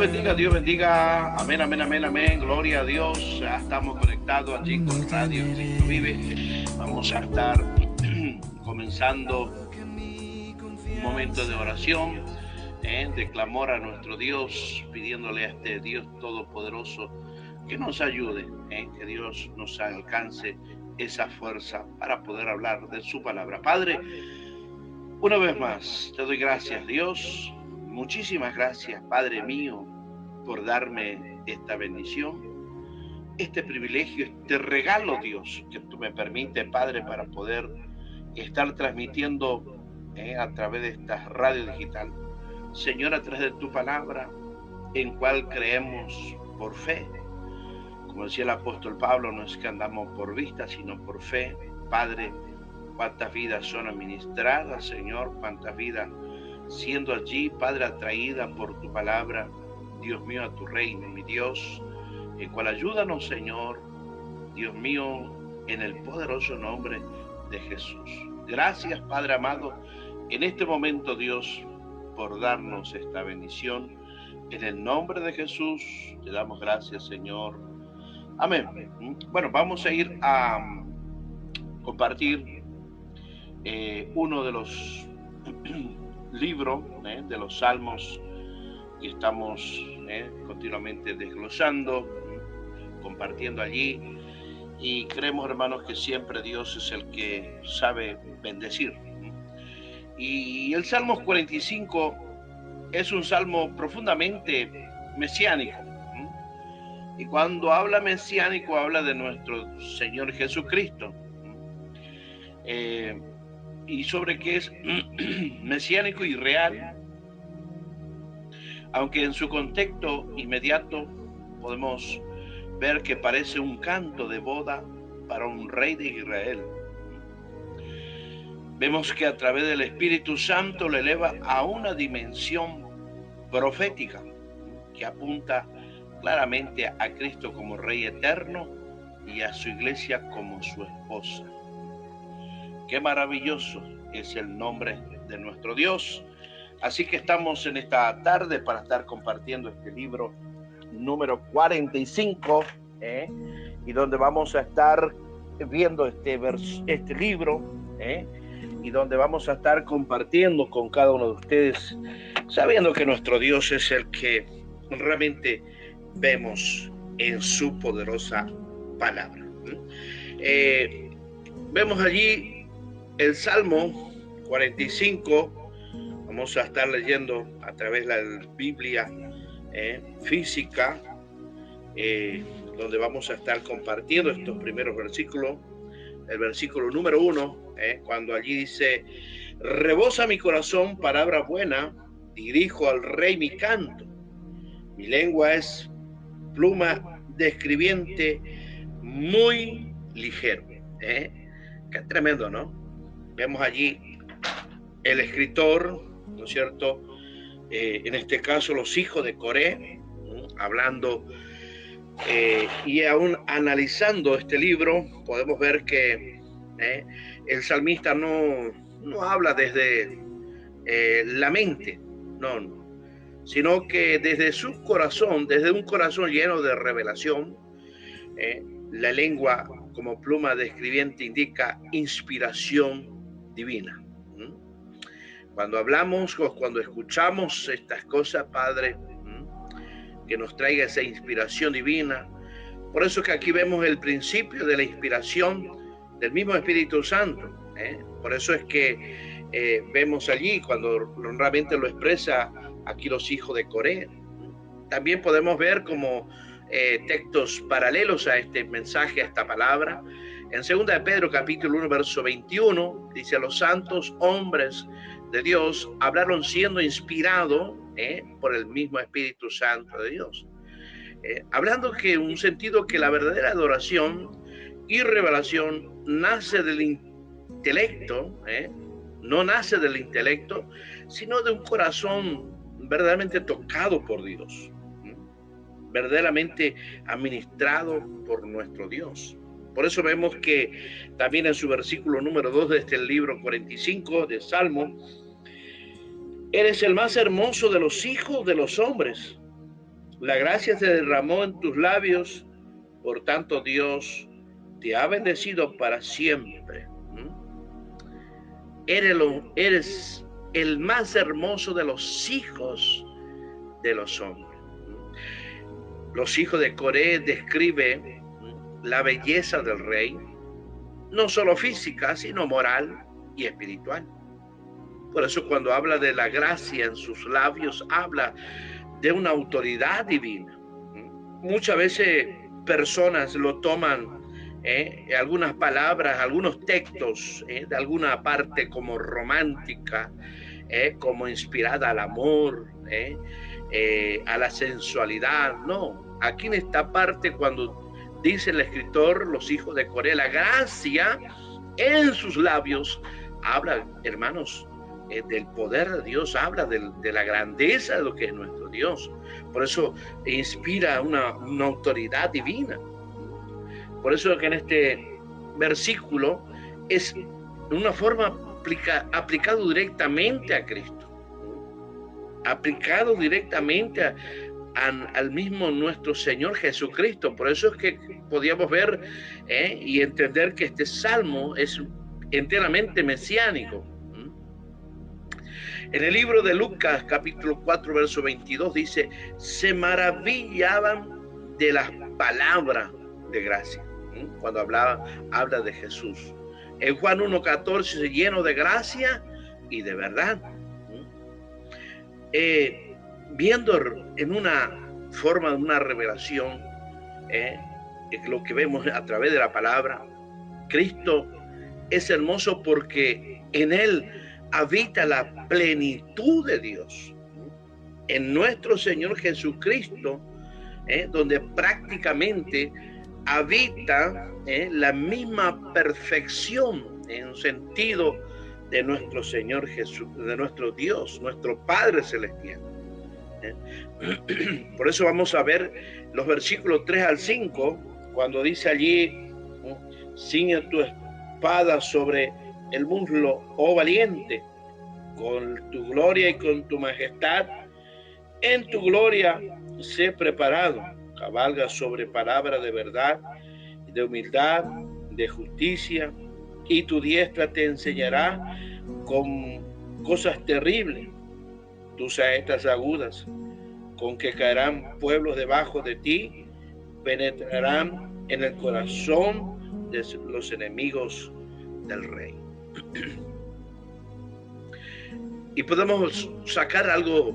Dios bendiga. Amén, amén, amén, amén. Gloria a Dios. Ya estamos conectados allí con Radio Cristo Vive. Vamos a estar comenzando un momento de oración, de clamor a nuestro Dios, pidiéndole a este Dios todopoderoso que nos ayude, que Dios nos alcance esa fuerza para poder hablar de su palabra. Padre, una vez más te doy gracias, Dios. Muchísimas gracias, Padre mío, por darme esta bendición, este privilegio, este regalo, Dios, que tú me permites, Padre, para poder estar transmitiendo a través de esta radio digital. Señor, a través de tu palabra, en cual creemos por fe. Como decía el apóstol Pablo, no es que andamos por vista, sino por fe. Padre, cuántas vidas son administradas, Señor, cuántas vidas siendo allí, Padre, atraída por tu palabra, Dios mío, a tu reino, mi Dios, el cual ayúdanos, Señor, Dios mío, en el poderoso nombre de Jesús. Gracias, Padre amado, en este momento, Dios, por darnos esta bendición. En el nombre de Jesús, te damos gracias, Señor. Amén. Bueno, vamos a ir a compartir uno de los libro de los Salmos que estamos continuamente desglosando, compartiendo allí, y creemos, hermanos, que siempre Dios es el que sabe bendecir. Y el Salmo 45 es un salmo profundamente mesiánico, y cuando habla mesiánico habla de nuestro Señor Jesucristo, y sobre que es mesiánico y real, aunque en su contexto inmediato podemos ver que parece un canto de boda para un rey de Israel. Vemos que a través del Espíritu Santo le eleva a una dimensión profética que apunta claramente a Cristo como Rey eterno y a su iglesia como su esposa. Qué maravilloso es el nombre de nuestro Dios. Así que estamos en esta tarde para estar compartiendo este libro número 45, y donde vamos a estar viendo este libro, y donde vamos a estar compartiendo con cada uno de ustedes, sabiendo que nuestro Dios es el que realmente vemos en su poderosa palabra. Vemos allí el Salmo 45, vamos a estar leyendo a través de la Biblia física, donde vamos a estar compartiendo estos primeros versículos. El versículo número 1, cuando allí dice: rebosa mi corazón palabra buena, dirijo al rey mi canto. Mi lengua es pluma de escribiente muy ligero. Qué tremendo, ¿no? Vemos allí el escritor, ¿no es cierto? En este caso los hijos de Coré, hablando y aún analizando este libro, podemos ver que el salmista no habla desde la mente, no, sino que desde su corazón, desde un corazón lleno de revelación. La lengua como pluma de escribiente indica inspiración divina. Cuando hablamos o cuando escuchamos estas cosas, Padre, que nos traiga esa inspiración divina. Por eso que aquí vemos el principio de la inspiración del mismo Espíritu Santo. Por eso es que vemos allí cuando realmente lo expresa aquí los hijos de Coré. También podemos ver como textos paralelos a este mensaje, a esta palabra. En 2 de Pedro capítulo 1 verso 21 dice: los santos hombres de Dios hablaron siendo inspirados por el mismo Espíritu Santo de Dios, hablando que un sentido que la verdadera adoración y revelación nace del intelecto, no nace del intelecto, sino de un corazón verdaderamente tocado por Dios, verdaderamente administrado por nuestro Dios. Por eso vemos que también en su versículo número 2 de este libro 45 de Salmo: eres el más hermoso de los hijos de los hombres, La gracia se derramó en tus labios, por tanto Dios te ha bendecido para siempre. Eres el más hermoso de los hijos de los hombres. Los hijos de Coré describen la belleza del rey, no solo física, sino moral y espiritual. Por eso cuando habla de la gracia en sus labios, habla de una autoridad divina. Muchas veces personas lo toman, algunas palabras, algunos textos, de alguna parte como romántica, como inspirada al amor, a la sensualidad. No, aquí en esta parte cuando dice el escritor, los hijos de Coré, la gracia en sus labios, habla, hermanos, del poder de Dios, habla de la grandeza de lo que es nuestro Dios. Por eso inspira una autoridad divina. Por eso que en este versículo es una forma aplicado directamente a Cristo, aplicado directamente al mismo nuestro Señor Jesucristo. Por eso es que podíamos ver y entender que este salmo es enteramente mesiánico. En el libro de Lucas, capítulo 4, verso 22, dice, se maravillaban de las palabras de gracia, cuando habla de Jesús. En Juan 1:14, lleno de gracia y de verdad. Viendo en una forma, de una revelación, lo que vemos a través de la palabra, Cristo es hermoso porque en Él habita la plenitud de Dios. En nuestro Señor Jesucristo, donde prácticamente habita la misma perfección en un sentido de nuestro Señor Jesús, de nuestro Dios, nuestro Padre Celestial. Por eso vamos a ver los versículos 3 al 5, cuando dice allí, ciñe tu espada sobre el muslo, oh valiente, con tu gloria y con tu majestad, en tu gloria sé preparado, cabalga sobre palabra de verdad, de humildad, de justicia, y tu diestra te enseñará con cosas terribles, tus saetas agudas, con que caerán pueblos debajo de ti, penetrarán en el corazón de los enemigos del rey. Y podemos sacar algo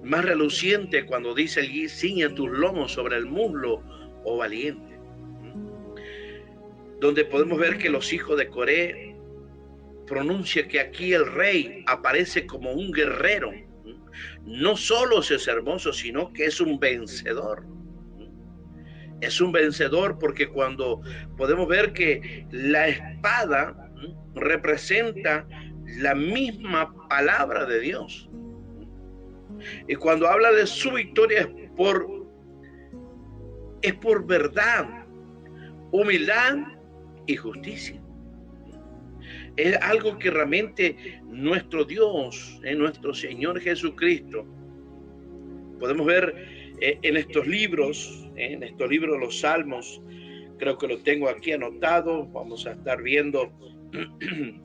más reluciente cuando dice allí, ciñe tus lomos sobre el muslo, oh valiente. Donde podemos ver que los hijos de Coré pronuncia que aquí el rey aparece como un guerrero. No solo es hermoso, sino que es un vencedor. Es un vencedor porque cuando podemos ver que la espada representa la misma palabra de Dios. Y cuando habla de su victoria es por verdad, humildad y justicia. Es algo que realmente nuestro Dios, nuestro Señor Jesucristo, podemos ver en estos libros, los Salmos. Creo que lo tengo aquí anotado. Vamos a estar viendo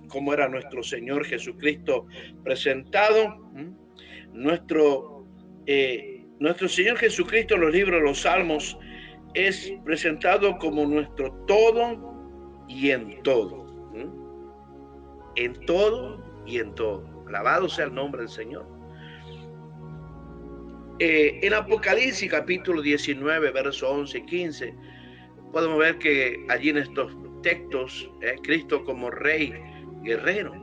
cómo era nuestro Señor Jesucristo presentado. Nuestro Señor Jesucristo en los libros de los Salmos es presentado como nuestro todo y en todo. En todo y en todo. Alabado sea el nombre del Señor. En Apocalipsis capítulo 19, versos 11 y 15, podemos ver que allí en estos textos, Cristo como rey guerrero.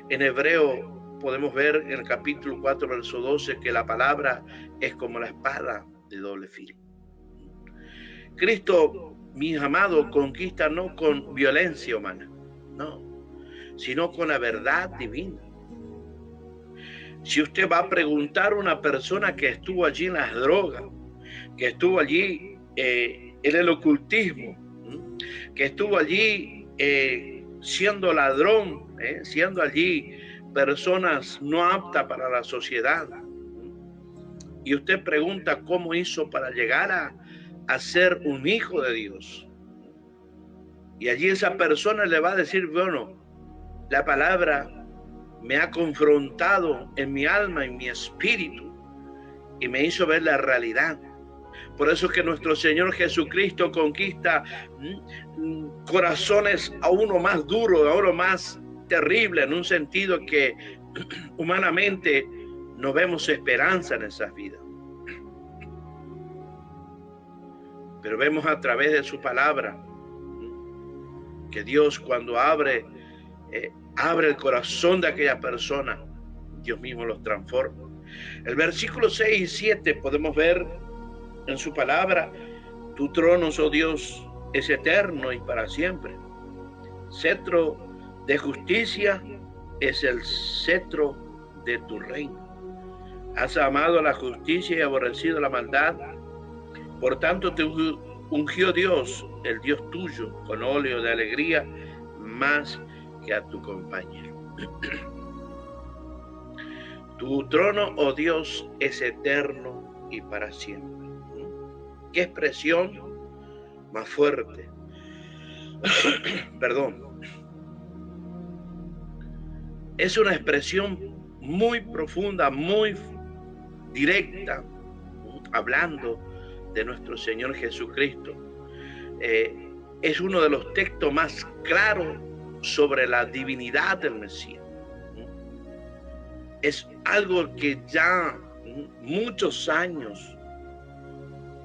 En hebreo podemos ver en el capítulo 4, verso 12, que la palabra es como la espada de doble filo. Cristo, mis amados, conquista no con violencia humana, no, sino con la verdad divina. Si usted va a preguntar a una persona que estuvo allí en las drogas, que estuvo allí en el ocultismo, que estuvo allí siendo ladrón, siendo allí personas no aptas para la sociedad, Y usted pregunta cómo hizo para llegar a ser un hijo de Dios. Y allí esa persona le va a decir, bueno, la palabra me ha confrontado en mi alma, en mi espíritu, y me hizo ver la realidad. Por eso es que nuestro Señor Jesucristo conquista corazones a uno más duro, a uno más terrible, en un sentido que humanamente no vemos esperanza en esas vidas. Pero vemos a través de su palabra que Dios, cuando abre el corazón de aquella persona, Dios mismo los transforma. El versículo 6 y 7 podemos ver en su palabra: tu trono, oh Dios, es eterno y para siempre. Cetro de justicia es el cetro de tu reino. Has amado la justicia y aborrecido la maldad. Por tanto te ungió Dios, el Dios tuyo, con óleo de alegría más que a tu compañero. Tu trono, oh Dios, es eterno y para siempre. ¿Qué expresión más fuerte? Perdón. Es una expresión muy profunda, muy directa, hablando de nuestro Señor Jesucristo. Es uno de los textos más claros sobre la divinidad del Mesías. Es algo que ya muchos años,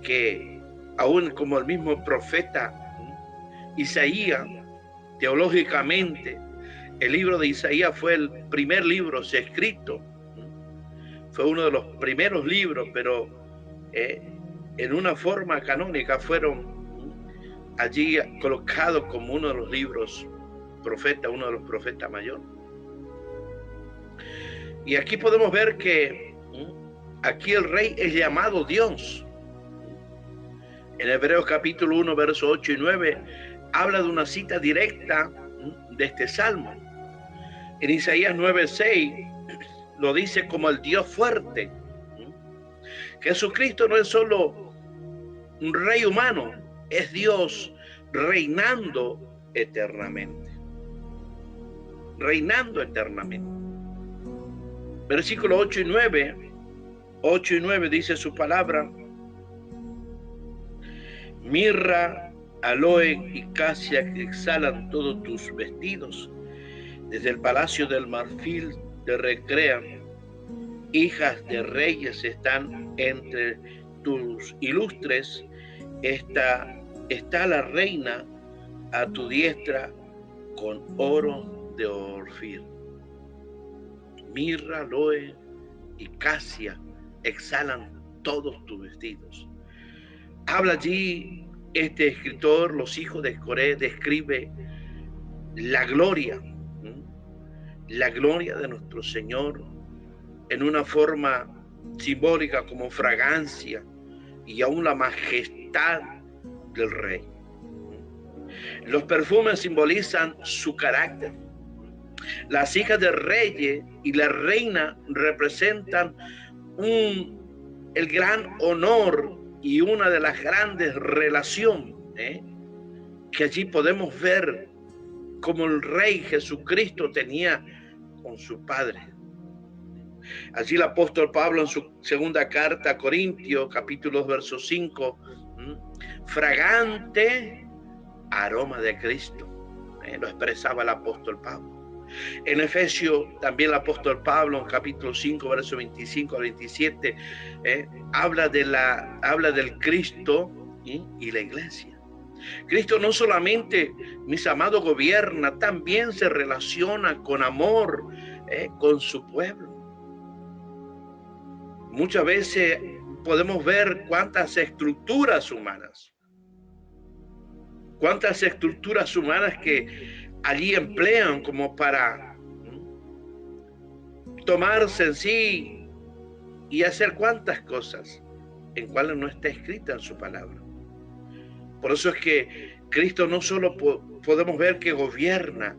que aún como el mismo profeta Isaías, teológicamente, el libro de Isaías fue el primer libro escrito, fue uno de los primeros libros, pero en una forma canónica fueron allí colocados como uno de los libros profeta, uno de los profetas mayores. Y aquí podemos ver que aquí el rey es llamado Dios. En Hebreos capítulo 1, versos 8 y 9, habla de una cita directa de este salmo. En Isaías 9:6 lo dice como el Dios fuerte. Jesucristo no es solo un rey humano, es Dios reinando eternamente. Reinando eternamente. Versículo 8 y 9 dice su palabra: mirra, aloe y casia que exhalan todos tus vestidos. Desde el palacio del marfil te recrean. Hijas de reyes están entre tus ilustres. Está la reina a tu diestra con oro de Ofir. Mirra, aloe y casia exhalan todos tus vestidos. Habla allí este escritor, los hijos de Coré, describe la gloria de nuestro Señor en una forma simbólica como fragancia y aún la majestad del rey. Los perfumes simbolizan su carácter. Las hijas de reyes y la reina representan el gran honor y una de las grandes relaciones que allí podemos ver como el rey Jesucristo tenía con su Padre. Allí el apóstol Pablo en su segunda carta a Corintios, capítulo 2, verso 5, fragante aroma de Cristo, lo expresaba el apóstol Pablo. En Efesios también el apóstol Pablo en capítulo 5, verso 25 al 27, habla del Cristo y la iglesia. Cristo no solamente, mis amados, gobierna, también se relaciona con amor con su pueblo. Muchas veces podemos ver cuántas estructuras humanas que allí emplean como para tomarse en sí y hacer cuantas cosas en cuales no está escrita en su palabra. Por eso es que Cristo no solo podemos ver que gobierna,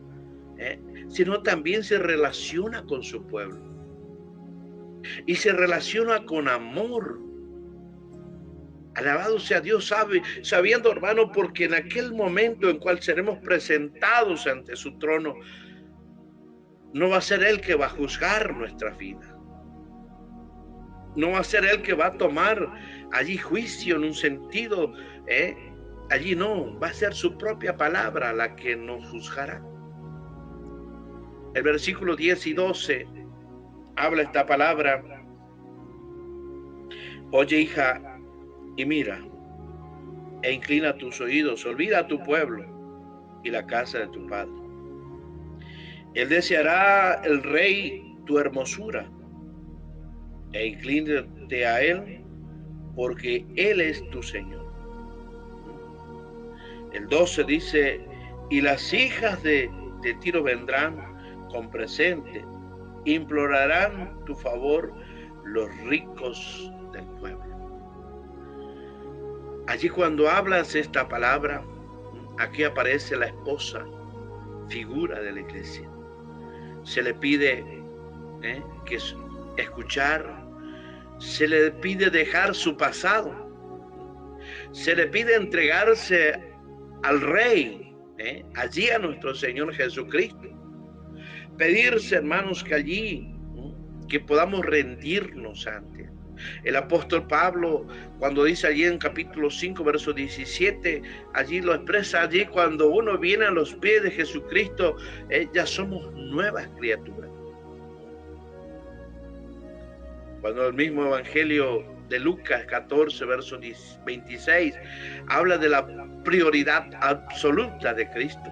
sino también se relaciona con su pueblo. y se relaciona con amor. Alabado sea Dios, sabiendo, hermano, porque en aquel momento en cual seremos presentados ante su trono, no va a ser Él que va a juzgar nuestra vida. No va a ser Él que va a tomar allí juicio en un sentido, allí no, va a ser su propia palabra la que nos juzgará. El versículo 10 y 12 habla esta palabra: oye, hija, y mira, e inclina tus oídos, olvida a tu pueblo y la casa de tu padre. Él deseará el rey tu hermosura, e inclínate a él, porque él es tu Señor. El 12 dice: y las hijas de Tiro vendrán con presente, implorarán tu favor los ricos del pueblo. Allí cuando hablas esta palabra, aquí aparece la esposa, figura de la iglesia. Se le pide que escuchar, se le pide dejar su pasado, se le pide entregarse al Rey, allí a nuestro Señor Jesucristo. Pedirse, hermanos, que allí, que podamos rendirnos ante Él. El apóstol Pablo, cuando dice allí en capítulo 5, verso 17, allí lo expresa, allí cuando uno viene a los pies de Jesucristo, ya somos nuevas criaturas. Cuando el mismo Evangelio de Lucas 14, verso 26, habla de la prioridad absoluta de Cristo.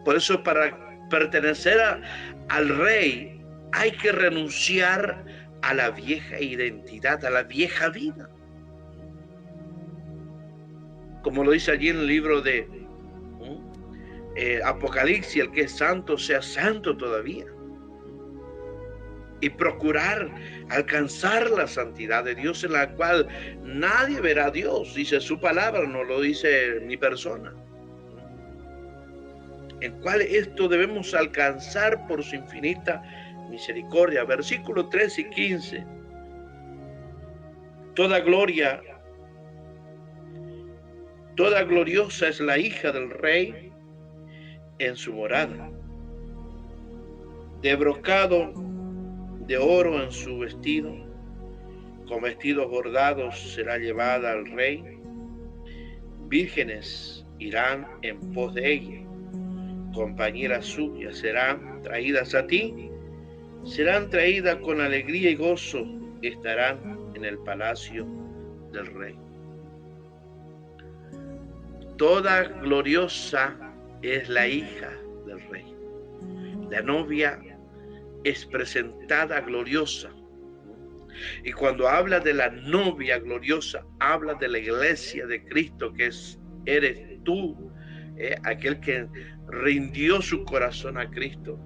Por eso, para pertenecer al Rey, hay que renunciar a la vieja identidad, a la vieja vida. Como lo dice allí en el libro de Apocalipsis: el que es santo, sea santo todavía. Y procurar alcanzar la santidad de Dios, en la cual nadie verá a Dios. Dice su palabra, no lo dice mi persona. En cual esto debemos alcanzar por su infinita misericordia. Versículos 13 y 15. Toda gloriosa es la hija del Rey en su morada. De brocado de oro en su vestido, con vestidos bordados será llevada al Rey. Vírgenes irán en pos de ella, compañeras suyas serán traídas a ti, serán traídas con alegría y gozo, estarán en el palacio del Rey. Toda gloriosa es la hija del Rey. La novia es presentada gloriosa. Y cuando habla de la novia gloriosa, habla de la iglesia de Cristo, que eres tú, aquel que rindió su corazón a Cristo,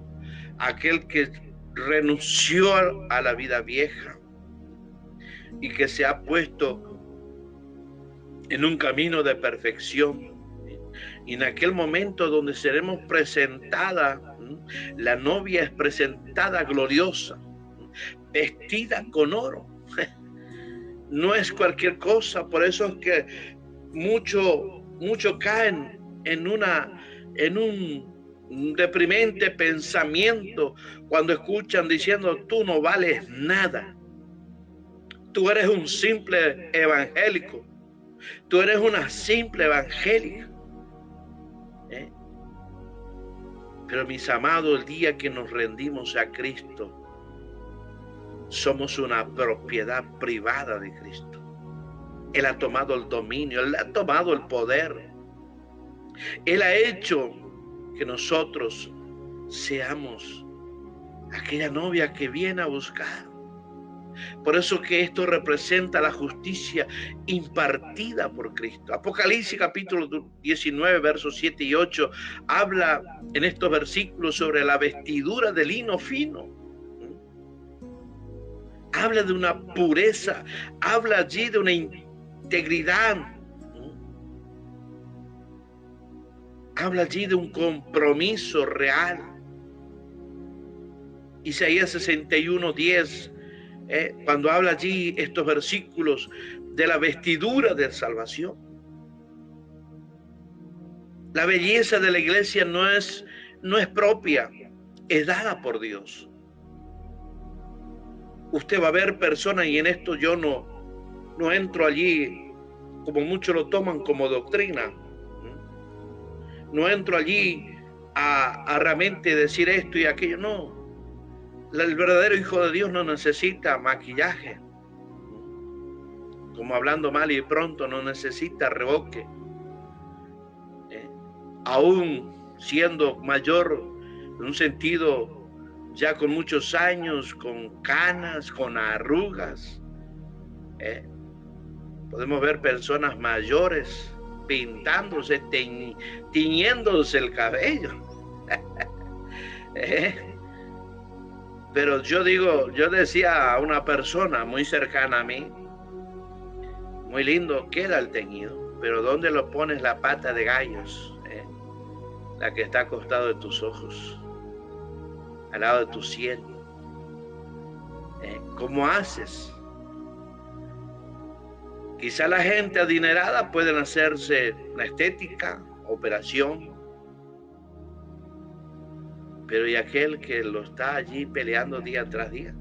aquel que renunció a la vida vieja y que se ha puesto en un camino de perfección. Y en aquel momento donde seremos presentada, la novia es presentada gloriosa, vestida con oro. No es cualquier cosa. Por eso es que muchos caen en un deprimente pensamiento cuando escuchan diciendo: tú no vales nada, tú eres un simple evangélico, tú eres una simple evangélica. Pero mis amados, el día que nos rendimos a Cristo, somos una propiedad privada de Cristo. Él ha tomado el dominio, Él ha tomado el poder. Él ha hecho que nosotros seamos aquella novia que viene a buscar. Por eso que esto representa la justicia impartida por Cristo. Apocalipsis capítulo 19, versos 7 y 8, habla en estos versículos sobre la vestidura de lino fino. Habla de una pureza, habla allí de una integridad, habla allí de un compromiso real. Isaías 61:10, cuando habla allí estos versículos de la vestidura de salvación. La belleza de la iglesia no es propia, es dada por Dios. Usted va a ver personas, y en esto yo no entro allí, como muchos lo toman como doctrina. No entro allí a realmente decir esto y aquello, no. El verdadero hijo de Dios no necesita maquillaje. Como hablando mal y pronto, no necesita reboque. Aún siendo mayor, en un sentido ya con muchos años, con canas, con arrugas. Podemos ver personas mayores pintándose, tiñéndose el cabello. Pero yo decía a una persona muy cercana a mí, muy lindo queda el teñido, pero ¿dónde lo pones la pata de gallos? La que está acostado de tus ojos, al lado de tu sien. ¿Cómo haces? Quizá la gente adinerada pueden hacerse una estética, operación, pero ¿y aquel que lo está allí peleando día tras día?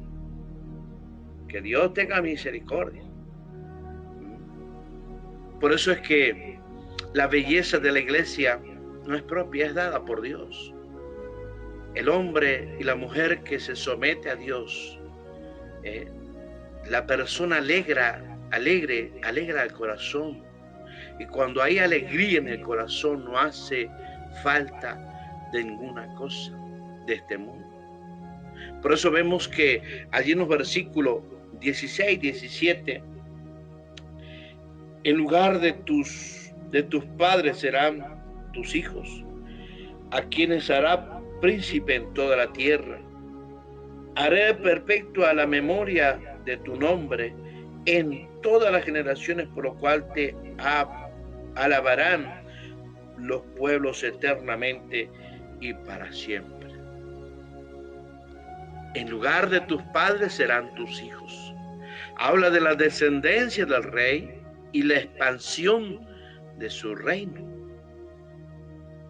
Que Dios tenga misericordia. Por eso es que la belleza de la iglesia no es propia, es dada por Dios. El hombre y la mujer que se somete a Dios, la persona alegra el corazón. Y cuando hay alegría en el corazón, no hace falta de ninguna cosa de este mundo. Por eso vemos que allí en los versículos 16, 17, en lugar de tus padres serán tus hijos, a quienes hará príncipe en toda la tierra. Haré perpetua la memoria de tu nombre en todas las generaciones, por lo cual te alabarán los pueblos eternamente y para siempre. En lugar de tus padres serán tus hijos. Habla de la descendencia del rey y la expansión de su reino.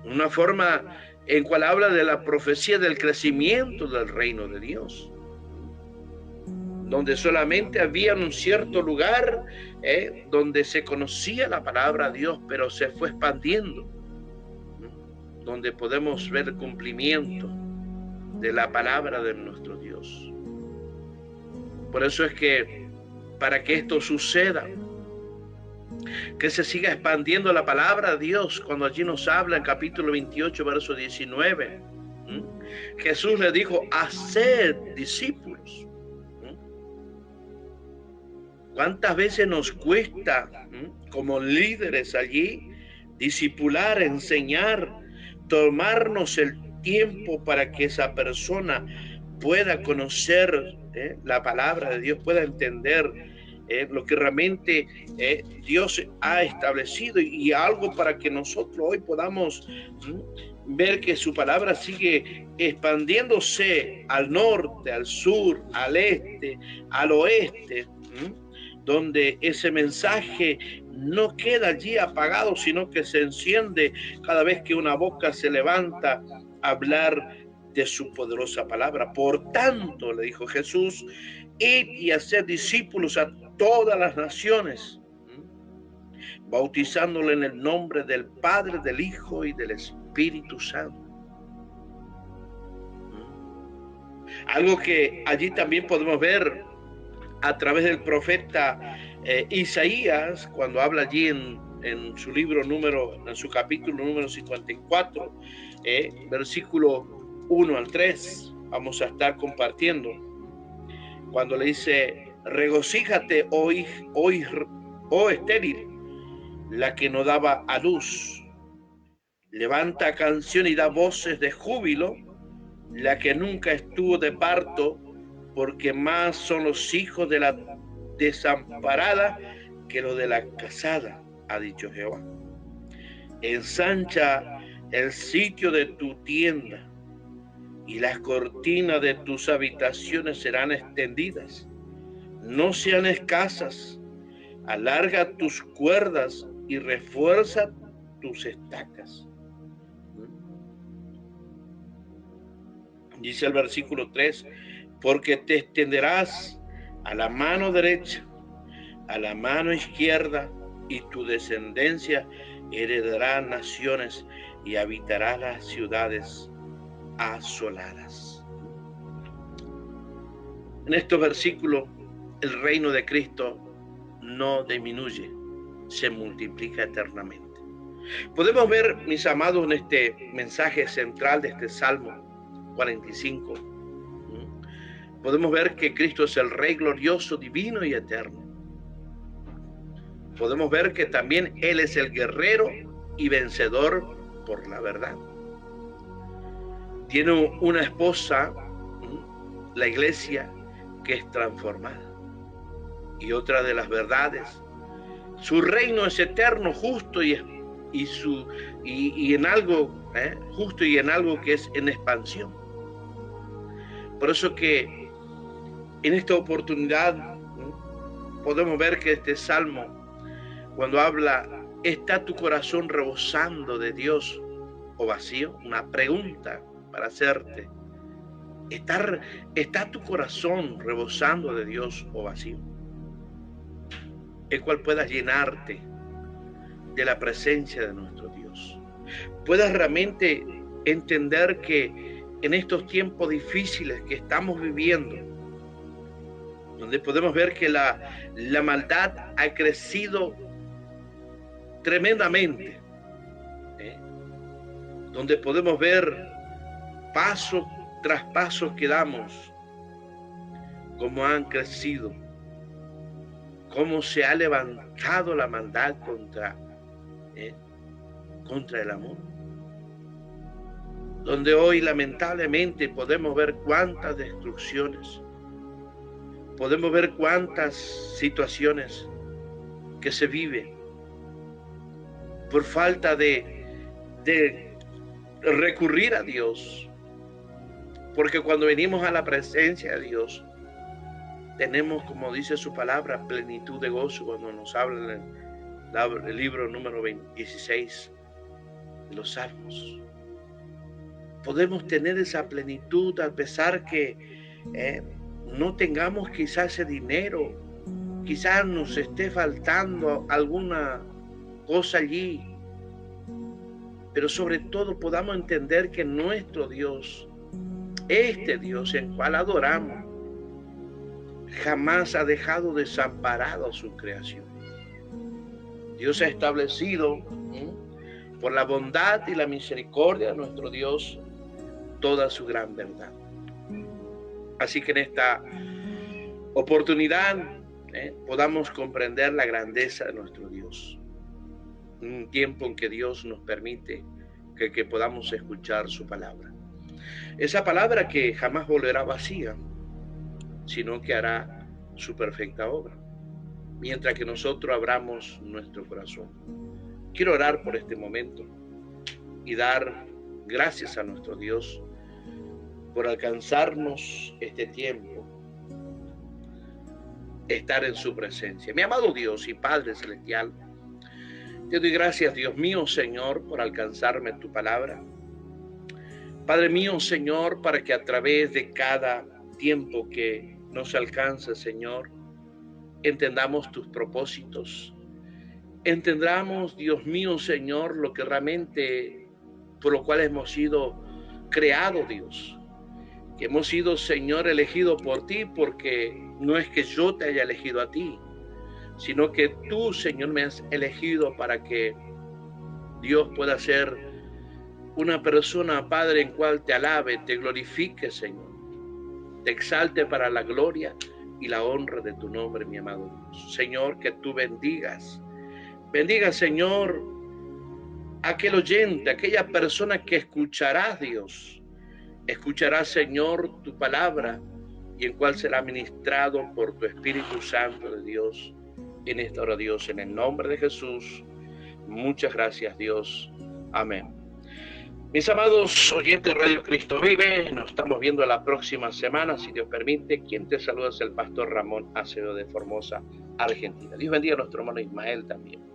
Una forma en cual habla de la profecía del crecimiento del reino de Dios, donde solamente había un cierto lugar donde se conocía la palabra de Dios, pero se fue expandiendo, donde podemos ver el cumplimiento de la palabra de nuestro Dios. Por eso es que para que esto suceda, que se siga expandiendo la palabra de Dios, cuando allí nos habla en capítulo 28, verso 19, Jesús le dijo, haced discípulos. ¿Cuántas veces nos cuesta, como líderes allí, discipular, enseñar, tomarnos el tiempo para que esa persona pueda conocer la palabra de Dios, pueda entender lo que realmente Dios ha establecido y algo para que nosotros hoy podamos ver que su palabra sigue expandiéndose al norte, al sur, al este, al oeste, donde ese mensaje no queda allí apagado, sino que se enciende cada vez que una boca se levanta a hablar de su poderosa palabra. Por tanto, le dijo Jesús, id y haced discípulos a todas las naciones, bautizándole en el nombre del Padre, del Hijo y del Espíritu Santo. Algo que allí también podemos ver a través del profeta Isaías, cuando habla allí en su libro en su capítulo número 54, versículo 1 al 3, vamos a estar compartiendo, cuando le dice, regocíjate, oh estéril, la que no daba a luz, levanta canción y da voces de júbilo, la que nunca estuvo de parto, porque más son los hijos de la desamparada que los de la casada, ha dicho Jehová. Ensancha el sitio de tu tienda y las cortinas de tus habitaciones serán extendidas. No sean escasas. Alarga tus cuerdas y refuerza tus estacas. Dice el versículo 3, porque te extenderás a la mano derecha, a la mano izquierda, y tu descendencia heredará naciones y habitará las ciudades asoladas. En estos versículos, el reino de Cristo no disminuye, se multiplica eternamente. Podemos ver, mis amados, en este mensaje central de este Salmo 45, podemos ver que Cristo es el Rey glorioso, divino y eterno. Podemos ver que también Él es el guerrero y vencedor por la verdad. Tiene una esposa, la iglesia, que es transformada. Y otra de las verdades, su reino es eterno, justo y en algo justo y en algo que es en expansión. Por eso que en esta oportunidad podemos ver que este salmo, cuando habla, ¿está tu corazón rebosando de Dios o vacío? Una pregunta para hacerte. ¿Está tu corazón rebosando de Dios o vacío? El cual puedas llenarte de la presencia de nuestro Dios. Puedas realmente entender que en estos tiempos difíciles que estamos viviendo, donde podemos ver que la maldad ha crecido tremendamente, donde podemos ver pasos tras pasos que damos, cómo han crecido, cómo se ha levantado la maldad contra el amor. Donde hoy lamentablemente podemos ver cuántas destrucciones, podemos ver cuántas situaciones que se viven por falta de recurrir a Dios. Porque cuando venimos a la presencia de Dios, tenemos, como dice su palabra, plenitud de gozo, cuando nos habla en el libro número 16 de los Salmos. Podemos tener esa plenitud a pesar que no tengamos quizás ese dinero, quizás nos esté faltando alguna cosa allí, pero sobre todo podamos entender que nuestro Dios, este Dios en cual adoramos, jamás ha dejado desamparado a su creación. Dios ha establecido por la bondad y la misericordia de nuestro Dios toda su gran verdad. Así que en esta oportunidad podamos comprender la grandeza de nuestro Dios. Un tiempo en que Dios nos permite que podamos escuchar su palabra. Esa palabra que jamás volverá vacía, sino que hará su perfecta obra, mientras que nosotros abramos nuestro corazón. Quiero orar por este momento y dar gracias a nuestro Dios por alcanzarnos este tiempo, estar en su presencia. Mi amado Dios y Padre Celestial, te doy gracias, Dios mío, Señor, por alcanzarme tu palabra. Padre mío, Señor, para que a través de cada tiempo que nos alcanza, Señor, entendamos tus propósitos, entendamos, Dios mío, Señor, lo que realmente, por lo cual hemos sido creados, Dios, que hemos sido, Señor, elegidos por ti, porque no es que yo te haya elegido a ti, sino que tú, Señor, me has elegido para que Dios pueda ser una persona, Padre, en cual te alabe, te glorifique, Señor, te exalte para la gloria y la honra de tu nombre, mi amado Dios. Señor, que tú bendigas, Señor, aquel oyente, aquella persona que escuchará, Dios, escuchará, Señor, tu palabra, y en cual será ministrado por tu Espíritu Santo de Dios en esta hora, Dios, en el nombre de Jesús. Muchas gracias, Dios. Amén. Mis amados oyentes de Radio Cristo Vive, nos estamos viendo la próxima semana, si Dios permite. Quien te saluda es el pastor Ramón Acevedo de Formosa, Argentina. Dios bendiga a nuestro hermano Ismael también.